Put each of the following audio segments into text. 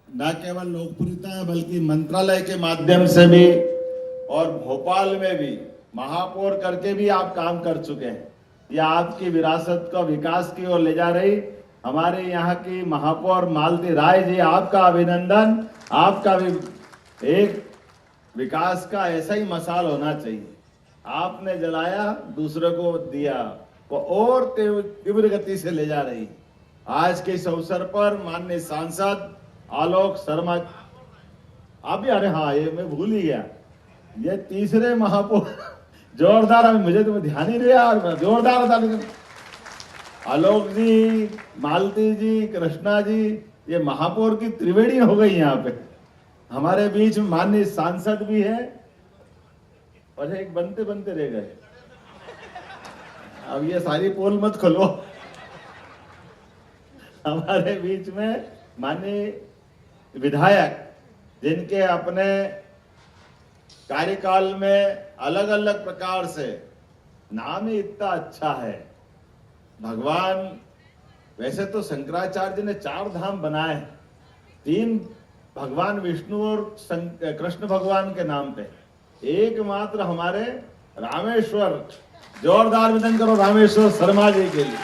न केवल लोकप्रियता है बल्कि मंत्रालय के माध्यम से भी और भोपाल में भी महापौर करके भी आप काम कर चुके हैं। यह आपकी विरासत का विकास की ओर ले जा रही हमारे यहाँ की महापौर मालती राय जी, आपका अभिनंदन। आपका भी एक विकास का ऐसा ही मसाल होना चाहिए। आपने जलाया, दूसरे को दिया, वो और तीव्र गति से ले जा रही। आज के इस अवसर पर माननीय सांसद आलोक शर्मा, आप भी, अरे हाँ ये मैं भूल ही गया, ये तीसरे महापौर जोरदार, अभी मुझे तो ध्यान ही नहीं यार, जोरदार था। आलोक जी, मालती जी, कृष्णा जी, ये महापौर की त्रिवेणी हो गई यहाँ पे। हमारे बीच में माननीय सांसद भी है और एक बनते बनते रह गए। अब ये सारी पोल मत खोलो। हमारे बीच में माननीय विधायक, जिनके अपने कार्यकाल में अलग अलग प्रकार से नाम ही इतना अच्छा है। भगवान, वैसे तो शंकराचार्य जी ने 4 धाम बनाए, 3 भगवान विष्णु और कृष्ण भगवान के नाम पे, एकमात्र हमारे रामेश्वर, जोरदार विधन करो रामेश्वर शर्मा जी के लिए।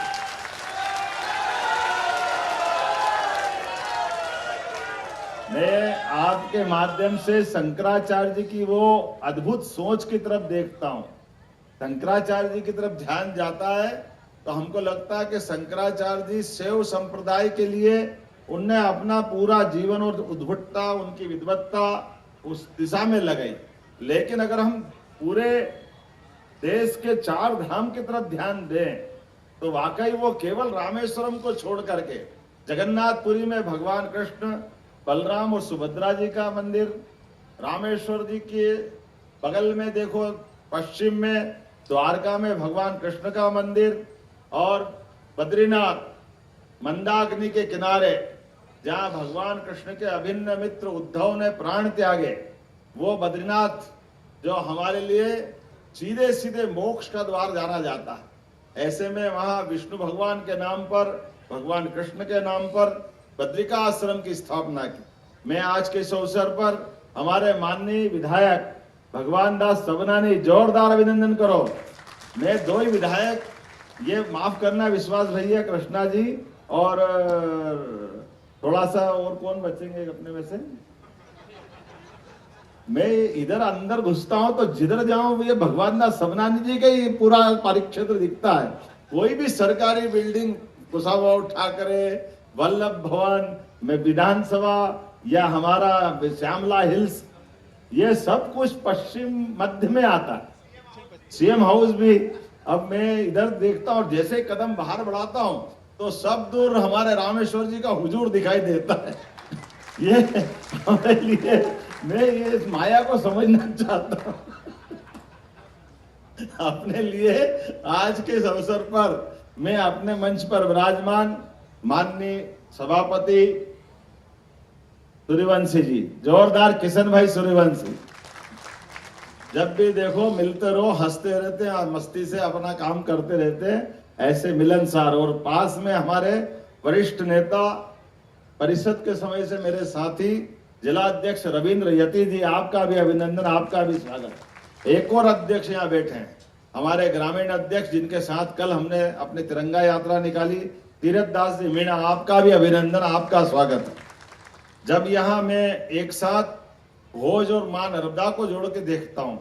मैं आपके माध्यम से शंकराचार्य जी की वो अद्भुत सोच की तरफ देखता हूं। शंकराचार्य जी की तरफ ध्यान जाता है तो हमको लगता है कि शंकराचार्य जी शैव संप्रदाय के लिए उनने अपना पूरा जीवन और उद्भटता, उनकी विद्वत्ता उस दिशा में लगाई। लेकिन अगर हम पूरे देश के 4 धाम की तरफ ध्यान दें तो वाकई वो केवल रामेश्वरम को छोड़ करके जगन्नाथपुरी में भगवान कृष्ण, बलराम और सुभद्रा जी का मंदिर, रामेश्वर जी के बगल में देखो पश्चिम में द्वारका में भगवान कृष्ण का मंदिर, और बद्रीनाथ मंदाकिनी के किनारे जहां भगवान कृष्ण के अभिन्न मित्र उद्धव ने प्राण त्यागे, वो बद्रीनाथ जो हमारे लिए सीधे सीधे मोक्ष का द्वार जाना जाता है। ऐसे में वहां विष्णु भगवान के नाम पर, भगवान कृष्ण के नाम पर बद्रिका आश्रम की स्थापना की। मैं आज के इस अवसर पर हमारे माननीय विधायक भगवान दास सबनानी, जोरदार अभिनंदन करो। मैं 2 ही विधायक, ये माफ करना विश्वास भैया, कृष्णा जी, और थोड़ा सा और कौन बचेंगे अपने में से। मैं इधर अंदर घुसता हूं तो जिधर जाऊं ये भगवान दास सबनानी जी का ही पूरा परिक्षेत्र दिखता है। कोई भी सरकारी बिल्डिंग, कुशाभाऊ ठाकरे, वल्लभ भवन में, विधानसभा या हमारा श्यामला हिल्स, ये सब कुछ पश्चिम मध्य में आता है। सीएम हाउस भी। अब मैं इधर देखता हूं, जैसे कदम बाहर बढ़ाता हूं तो सब दूर हमारे रामेश्वर जी का हुजूर दिखाई देता है। ये हमारे लिए, मैं ये इस माया को समझना चाहता हूं। अपने लिए आज के इस अवसर पर मैं अपने मंच पर विराजमान माननीय सभापति सूर्यवंशी जी, जोरदार किशन भाई सूर्यवंशी, जब भी देखो मिलते रहो, हंसते रहते हैं, मस्ती से अपना काम करते रहते हैं, ऐसे मिलनसार। और पास में हमारे वरिष्ठ नेता, परिषद के समय से मेरे साथी जिला अध्यक्ष रविंद्र यति जी, आपका भी अभिनंदन, आपका भी स्वागत। एक और अध्यक्ष यहाँ बैठे हैं, हमारे ग्रामीण अध्यक्ष, जिनके साथ कल हमने अपनी तिरंगा यात्रा निकाली, तीरथ दास जी मीणा, आपका भी अभिनंदन, आपका स्वागत। जब यहाँ मैं एक साथ भोज और मां नर्मदा को जोड़ के देखता हूं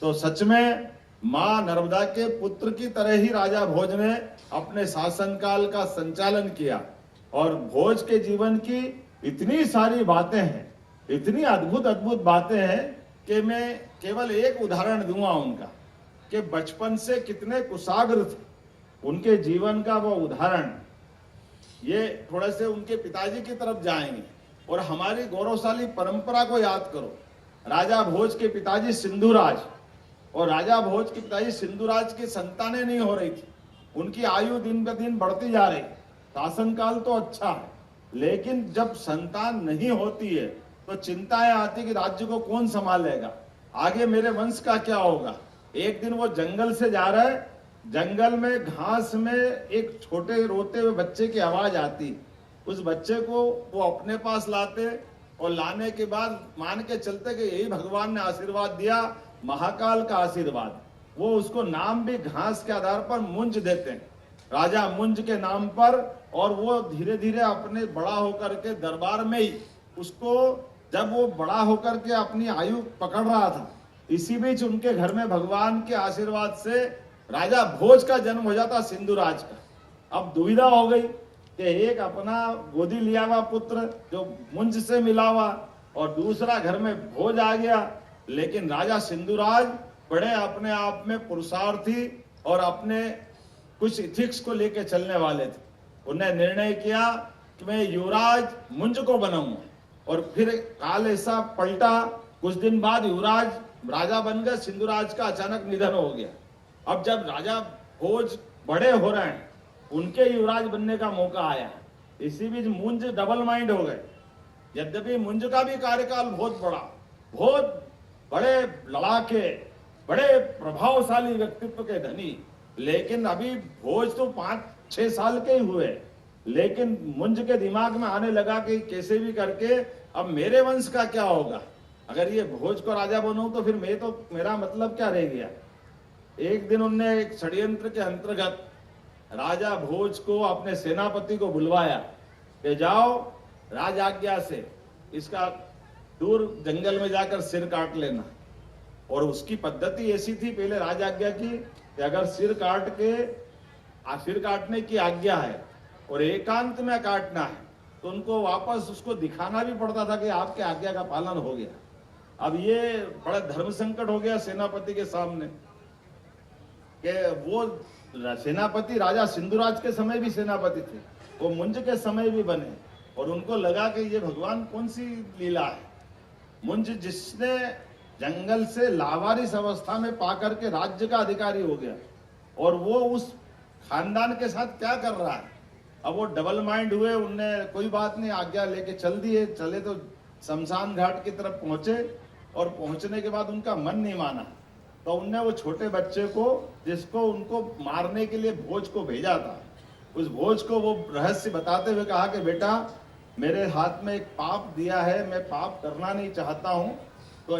तो सच में मां नर्मदा के पुत्र की तरह ही राजा भोज ने अपने शासनकाल का संचालन किया। और भोज के जीवन की इतनी सारी बातें हैं, इतनी अद्भुत अद्भुत बातें हैं कि मैं केवल एक उदाहरण दूंगा उनका, कि बचपन से कितने कुशाग्र थे, उनके जीवन का वो उदाहरण। ये थोड़े से उनके पिताजी की तरफ जाएंगे और हमारी गौरवशाली परंपरा को याद करो। राजा भोज के पिताजी सिंधुराज, और राजा भोज के पिताजी सिंधुराज की संतानें नहीं हो रही थी, उनकी आयु दिन ब दिन बढ़ती जा रही। शासनकाल तो अच्छा है, लेकिन जब संतान नहीं होती है तो चिंताएं आती कि राज्य को कौन संभालेगा, आगे मेरे वंश का क्या होगा। एक दिन वो जंगल से जा रहा है, जंगल में घास में एक छोटे रोते हुए बच्चे की आवाज आती, उस बच्चे को वो अपने पास लाते, और लाने के बाद मान के चलते कि यही भगवान ने आशीर्वाद दिया, महाकाल का आशीर्वाद। वो उसको नाम भी घास के आधार पर मुंज देते हैं, राजा मुंज के नाम पर। और वो धीरे धीरे अपने बड़ा होकर के दरबार में ही उसको, जब वो बड़ा होकर के अपनी आयु पकड़ रहा था, इसी बीच उनके घर में भगवान के आशीर्वाद से राजा भोज का जन्म हो जाता, सिंधुराज का। अब दुविधा हो गई कि एक अपना गोदी लिया हुआ पुत्र जो मुंज से मिला हुआ, और दूसरा घर में भोज आ गया। लेकिन राजा सिंधुराज बड़े अपने आप में पुरुषार्थी और अपने कुछ इथिक्स को लेकर चलने वाले थे। उन्हें निर्णय किया कि मैं युवराज मुंज को बनाऊंगा। और फिर काल ऐसा पलटा, कुछ दिन बाद युवराज राजा बन गए, सिंधुराज का अचानक निधन हो गया। अब जब राजा भोज बड़े हो रहे हैं, उनके युवराज बनने का मौका आया। इसी बीच मुंज डबल माइंड हो गए। यद्यपि मुंज का भी कार्यकाल बहुत बड़ा, बहुत बड़े लड़ाके, बड़े प्रभावशाली व्यक्तित्व के धनी, लेकिन अभी भोज तो 5-6 साल के ही हुए। लेकिन मुंज के दिमाग में आने लगा कि कैसे भी करके अब मेरे वंश का क्या होगा, अगर ये भोज को राजा बनूं तो फिर मेरा मतलब क्या रह गया। एक दिन उनने एक षड्यंत्र के अंतर्गत राजा भोज को अपने सेनापति को बुलवाया कि जाओ राज आज्ञा से इसका दूर जंगल में जाकर सिर काट लेना। और उसकी पद्धति ऐसी थी पहले राज आज्ञा की कि अगर सिर काटने की आज्ञा है और एकांत में काटना है तो उनको वापस उसको दिखाना भी पड़ता था कि आपके आज्ञा का पालन हो गया। अब ये बड़ा धर्म संकट हो गया सेनापति के सामने कि वो सेनापति राजा सिंधुराज के समय भी सेनापति थे, वो मुंज के समय भी बने। और उनको लगा कि ये भगवान कौन सी लीला है। मुंज जिसने जंगल से लावारिस अवस्था में पाकर के राज्य का अधिकारी हो गया, और वो उस खानदान के साथ क्या कर रहा है। अब वो डबल माइंड हुए, उनने कोई बात नहीं आज्ञा लेके चल दिए। चले तो शमशान घाट की तरफ पहुंचे, और पहुंचने के बाद उनका मन नहीं माना तो उनने वो छोटे बच्चे को, जिसको उनको मारने के लिए भोज को भेजा था, उस भोज को वो रहस्य बताते हुए कहा कि बेटा मेरे हाथ में एक पाप दिया है, मैं पाप करना नहीं चाहता हूं। तो